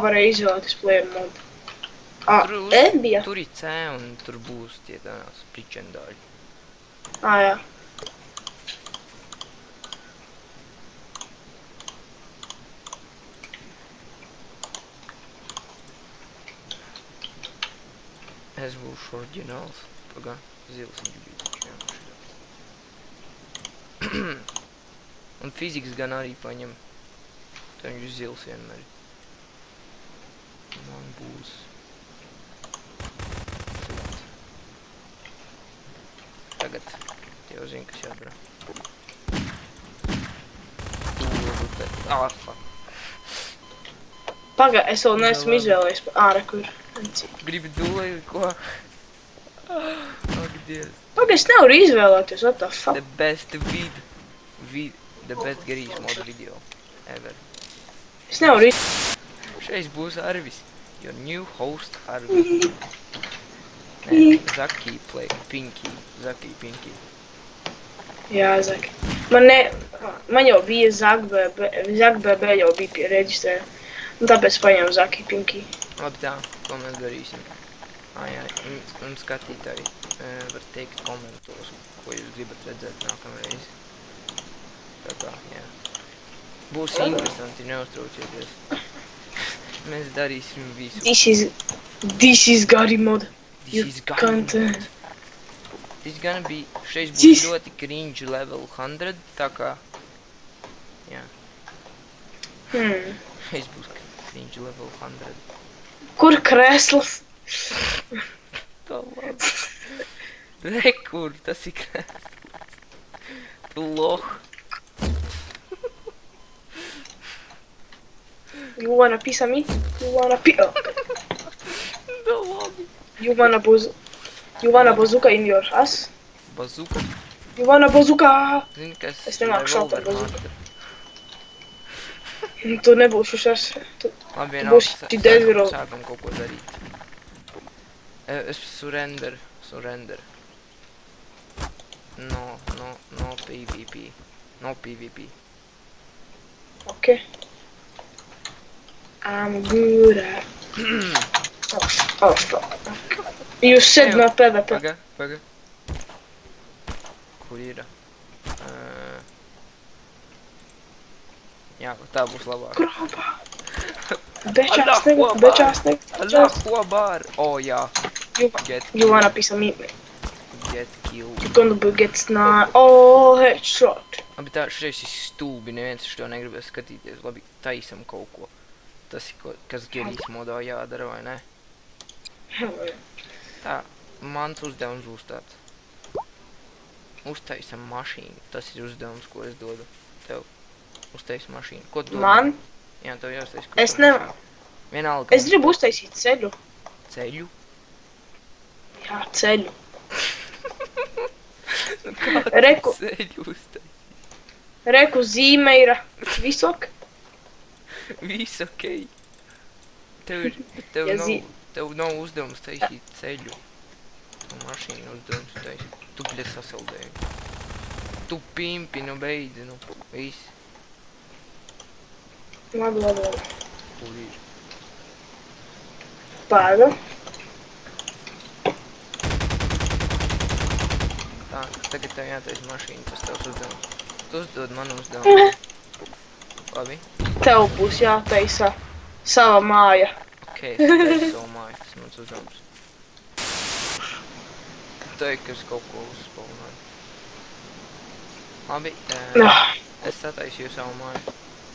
varēja izvēlēties player modu? Bija? Tur ir C un tur būs tie tās pričendāļi. Jā. Es būšu oriģināls. Pagā, zils viņš bija taču, jā, un fizikas gan arī paņem. Tā viņš zils vienmēr. Man būs... Tagad tie jau zina, kas jādara. Fuck. Pagā, es vēl neesmu izvēlējies. Re, kur. Gribi dulēju, ko? Ak, Dievs. Pagā, es nevaru izvēlēties, what the fuck? The best the best garīgs modu video ever. Es nevaru izvēlēties. Šeit būs Arvis. Your new host Arvis. Nē, Zaki play. Pinky. Zaki, Pinky. Jā, Zaki. Man jau bija ZakBB jau bija piereģistrē. Un tāpēc paņēmu Zaki, Pinky. Labi tā, ko mēs darīsim. Jā, un skatītāji var teikt komentos, ko jūs gribat redzēt nākamreiz. Tā kā, jā. Būs interesanti, neuztraucieties. Mēs darīsim visu. This is Gary mod. This is Gary mod. This gonna be, šeit būs ļoti cringe level 100, tā kā, jā. Šeit būs cringe level 100. Kur krēsls? Tā labi. Rekur, tas ir krēsls. Tu loh. You wanna piece of me? You wanna piece of You wanna bazooka in your ass? Bazooka? You wanna bazooka? Zini, kas Es nemāku šaut ar bazooku. revolver Tu nebūšu šas. Labi, būsi vienalga, sākam kaut ko darīt. Es surrender. No PvP. No PvP. Okay. I'm good at... Oh, fuck. You said no PvP. Paga. Kur ir? Jā, tā būs labāk. Grobā. Bečāsnik. Allahu Akbar. Jā. You wanna piece of me? Get killed. You're gonna get sniped. Oh, headshot. Labi, tā šreiz ir stūbi, neviens šo negribēs skatīties. Labi, taisam kaut ko. Tas ir, kas gerīs modā jādara, vai ne? Tā, mans uzdevums būs tāds. Uztaisam mašīnu. Tas ir uzdevums, ko es dodu tev. Uztais mašīnu. Ko tu dod? Man? Jā, tev jāuztais kaut Es nevaru. Vienalga. Es gribu uztaisīt ceļu. Ceļu? Jā, ceļu. Kādu Reku. ceļu uztais? Reku zīme ir visok. Viss okei. Ja Tev nav uzdevums taisīt ceļu. Mašīnu uzdevums taisīt. Tu, bļa, sasaldēji. Tu pimpi, nu beidzi, nu. Viss. Labi. Kur ir? Pāga. Tā, tagad tev jātaisa mašīna, tas tevs uzdevums. Tu uzdod manu uzdevumu. Labi? Tev būs jātaisa sava māja. Ok, es teicu savu māju, tas mans uzdevums. Teik, ka es kaut ko uzspalnāju. Labi, es sataisīju savu māju.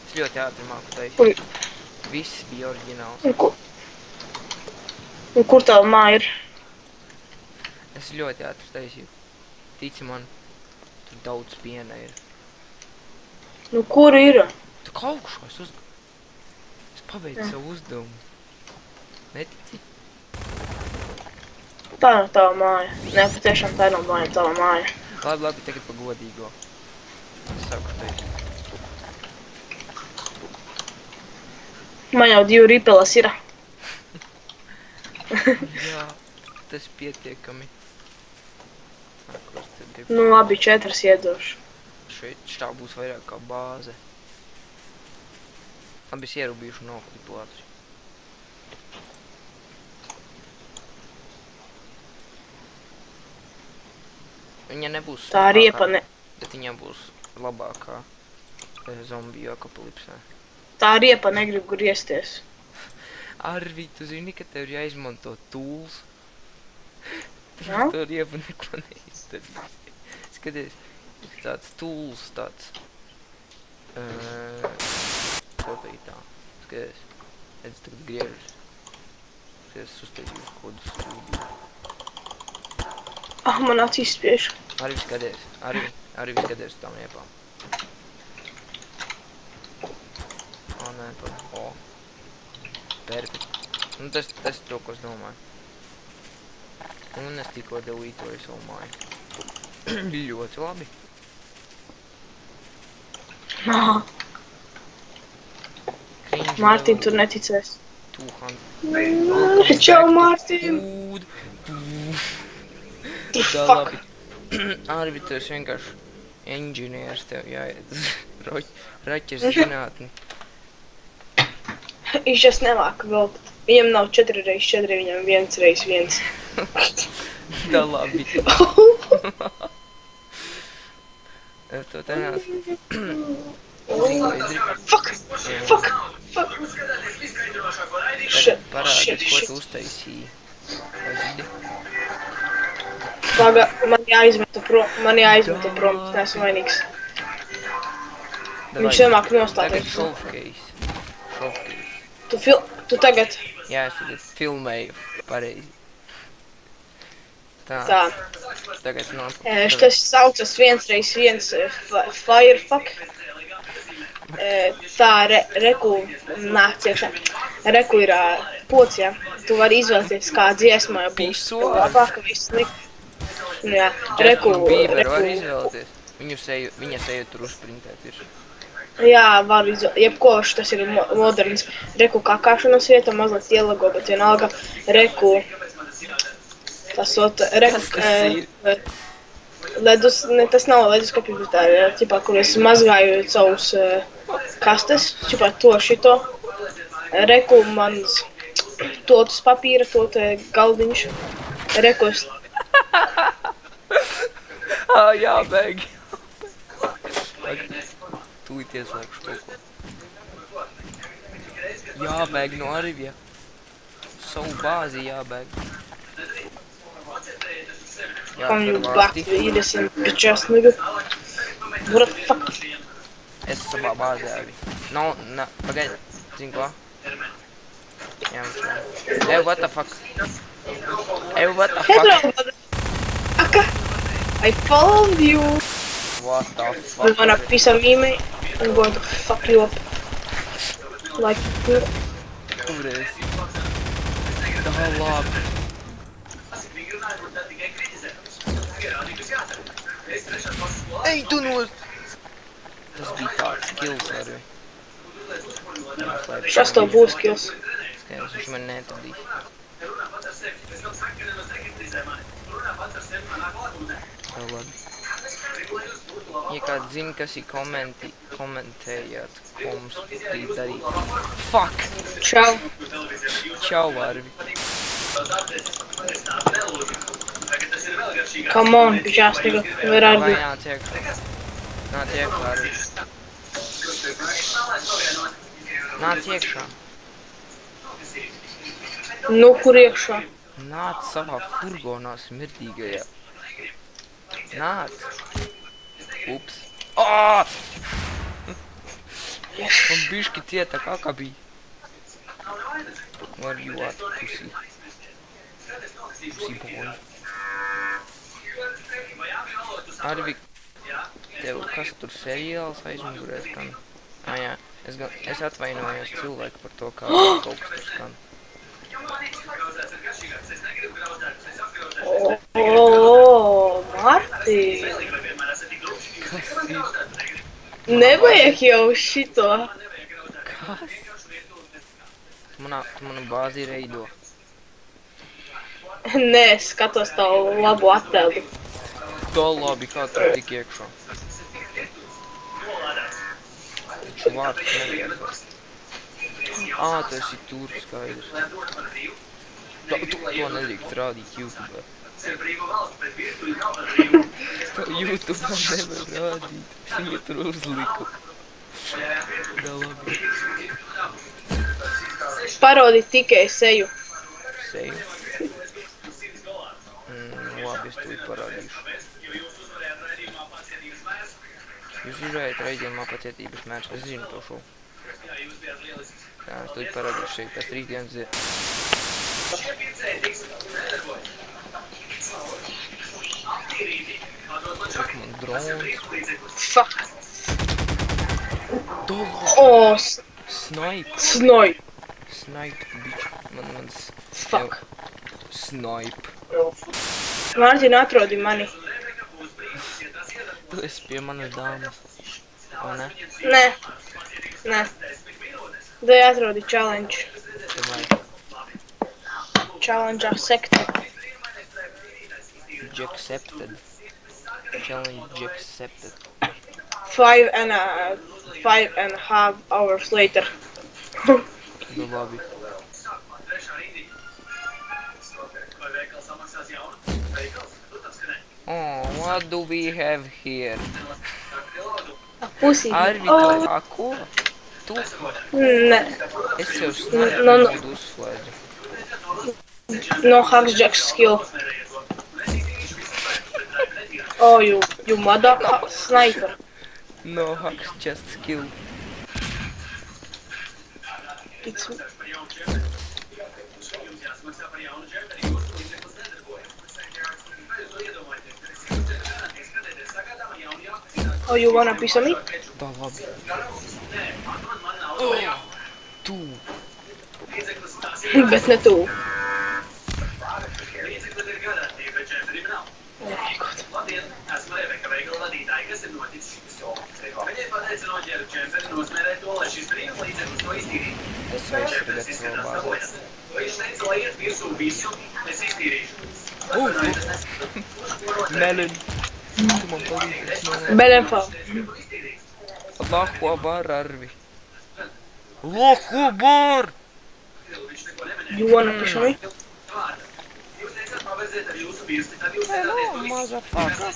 Es ļoti ātri māku taisīt. Viss bija oriģināls. Un kur tava māja ir? Es ļoti ātri taisīju. Tici man, tur daudz piena ir. Nu, kur ir? Tu kā augšā, es pabeidzu savu uzdevumu. Netici? Tā nav tava māja. Nē, patiešām tā nav māja, tava māja. Labi, tagad pa godīgo. Es sāku taisīt. Man jau 2 ripelas ir. Jā, tas pietiekami. Nu, labi, 4 iedošu. Šeit šā būs vairāk kā bāze. Labi, es ierubīšu noklipu ātri. Viņa nebūs Tā riepa ne... bet viņa būs labākā zombiju apokalipsē. Tā riepa negrib griezties. Arvi, tu zini, ka tev ir jāizmanto tools? Ja? To riepu neko neizdarīs. Skaties, tāds tools, tāds... Ko tā ir tā? Skaties, redz, tagad griežas. Skaties, uztaisīju kodus stūdiju. Ah, man acīs spiež. Arvi, skaties, Arvi, skaties tām riepām. O, nē, o. Perfekt. Nu, tas to, ko es domāju. Un es tikko delītoju savu māju. Ļoti labi. Mārtiņ, tur neticēs. 200. Čau, Mārtiņ! Tā labi. Arvi, tu esi vienkārši inženieris, tev jāiet raķers zinātni. Viņš es nemāku vilkt. Viņam nav 4x4, viņam 1x1. Tā labi. To tenās. Fuck! Tagad parādi, ko tu uztaisīji. Vai zini? Paga, man jāizmeta prom, tas neesmu vainīgs. Viņš nemāk nostāties. Tagad šovkeis. Tu tagad... Jā, es tagad filmēju pareizi. Tā. Tagad nāk. Tas saucas 1x1 Firefuck. Tā reku nāk ciekšā. Reku ir pods, jā. Tu vari izvēlēties, kā dziesmā būs. Labāk, viss slikt. Jā, reku... Bieberu var izvēlēties. Viņa seju tur uzprintēt ir. Jā, var izvēlēt. Jebkoš, tas ir moderns. Reku kakāšanas vieta, mazliet ielago, bet vienalga reku... Tas ledus, ne, tas nav leduskapis, bet tā ir, ķipā, kur es mazgāju savus kastes, ķipā to šito. Reku mans totus papīra, galdiņš. Reku es... Jā, bēg. Tūlīt ieslēgšu kaut ko. Jābēg no Arivja. Savu bāzi jābēg. Come you back to eat this in bitch-ass nigga. What the fuck? Es savā bāzē arī. Pagaidi. Zini ko? Jā, viņš man. What the fuck? What the fuck? Hello, Aka! I found you! What the fuck? You want a piece of me, mate? I'm going to fuck you up. Like... Kur esi? Tā labi. Ej, tu nos! Tas bija tāds skills arī. Šas tev būs skills. Skaidrs, viņš man netadīs. Tā labi. Ja kāds zina, kas ir komentējāt, ko mums bija darīt. Fuck! Čau! Čau, Arvi. Come on, bitch-ass nigga. Where are Vai you? nāc iekšā. Nāc iekšā, Arvi. Nāc iekšā. Nu, kur iekšā? Nāc savā furgonā smirdīgajā. Nāc. Ups. Aaaa! Man bišķi cieta kaka bija. Where you at, pussy? Pussy boy. Arvi, tev kas tur seriāls aizmugurē skan? Jā, es atvainojos cilvēku par to, kā kaut kas tur skan. Martin! Kas ir? Nevajag jau šito. Kas? Tu manu bāzi reido. Nē, es skatos tavu labu attēlu. Tā labi, kā tu tik iekšā? Taču vārds nevajag. Tu esi tur, skaidrs. To nedrīkst rādīt YouTube. To YouTube nevar rādīt. Es viņu tur uzliku. Da labi. Parodi tikai seju. Seju. Labi, es tūlīt parādīšu. Jūs izvērējat raidījumā pacietības mērķis. Es zinu to šovu. Jā, es tūlīt parādīšu šeit. Tas 3 dienas ir. Saka man drons. Fuck. Dolu. O, Snipe. snoj. Snipe, bič. Mans... Fuck. Snipe. Mārtiņ, atrodi mani. Tu esi pie manas dāmas. O, ne? Nē. Nē. Dai atrodi challenge. Domāju, Challenge accepted. Jackcepted. Challenge Jackcepted. 5.5 hours later. Nu, labi. Oh, what do we have here? Pussy. Arvita, a ko? Tu? Nē. Es jau snipe No. modu uzslēdzu. No hacks jack skill. Oh, you mother sniper. No hacks, just skill. It's... Oh, you wanna piece of me? Da labi. Oh, tu. Bet ne tu. Oh my god. Esmu Rebeka veikala vadītāja, kas ir noticis šo. Viņai pateica noģēru džemperi, nosmērēt to, lai šis brīvs līdzeklis to iztīrītu. Es vairs tagad savu bāzi. Viņš teica, lai iet virsū visu, es iztīrīšu. Melon. Tu man palīdzi. Belenfall. Allahu Akbar, Arvi. Allahu Akbar! You wanna piece of me? Jūs teicat, pabedziet ar jūsu virsti, tad jūs Hello, neradieties. motherfucker.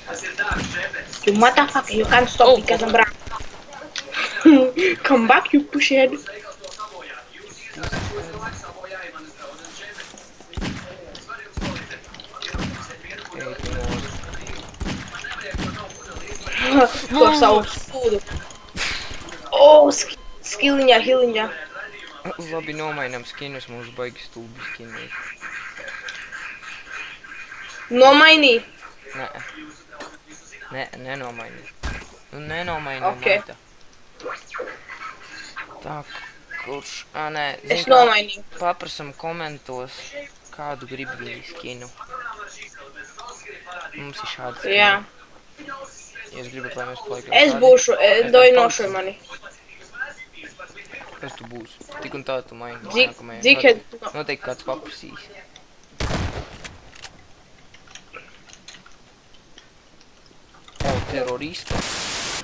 Tas ir dārgs džemperis. You motherfucker, you can't stop because I'm brown. Come back, you pushead. Veikals to sabojāt. Jūs īsākos cilvēku sabojāja manas draudzenes džemperis. Es varu jums palīdzēt. Ieroksiet vienu, kur Ej, tu nos. man nevajag to nav pudelī. To savu sūdu. Oh, skiliņā, hiliņā. Labi, nomainām skinus, mums baigi stulbi skini. Nomainī. Nē. Nē, nenomainī. Nu, nenomainī, Ok. maita. Tā, kurš... Nē, Es nomainīju. Paprasam komentos, kādu grib viņi skinu. Mums ir šāds skinu. Jā. Ja jūs gribat, lai mēs paliekam Es šādi, būšu, doj tam nošuj paliksim. mani. Kas tu būsi? Tik un tā tu maini. Dziket. Noteikti kāds paprasīs. O, terorista.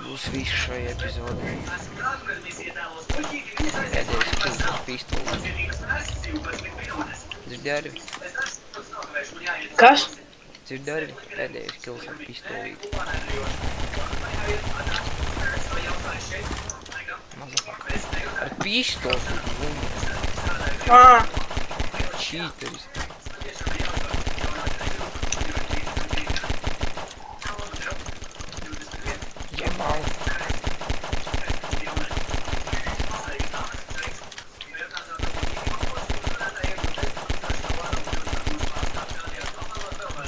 Būs viss šai epizodē. Pēdējais kills ar pistoli. Dzirdi arī? Kas? Dzirdi arī? Pēdējais kills ar pistoli. Motherfucker. Ar pistoli. Ā, Cheaters. Jebal.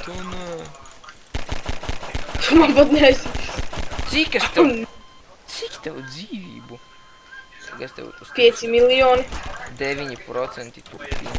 Tu nē. tu man pat nesi. Cik tev dzīvību? Cik es tev uz 5 miljoni. 9% turpina.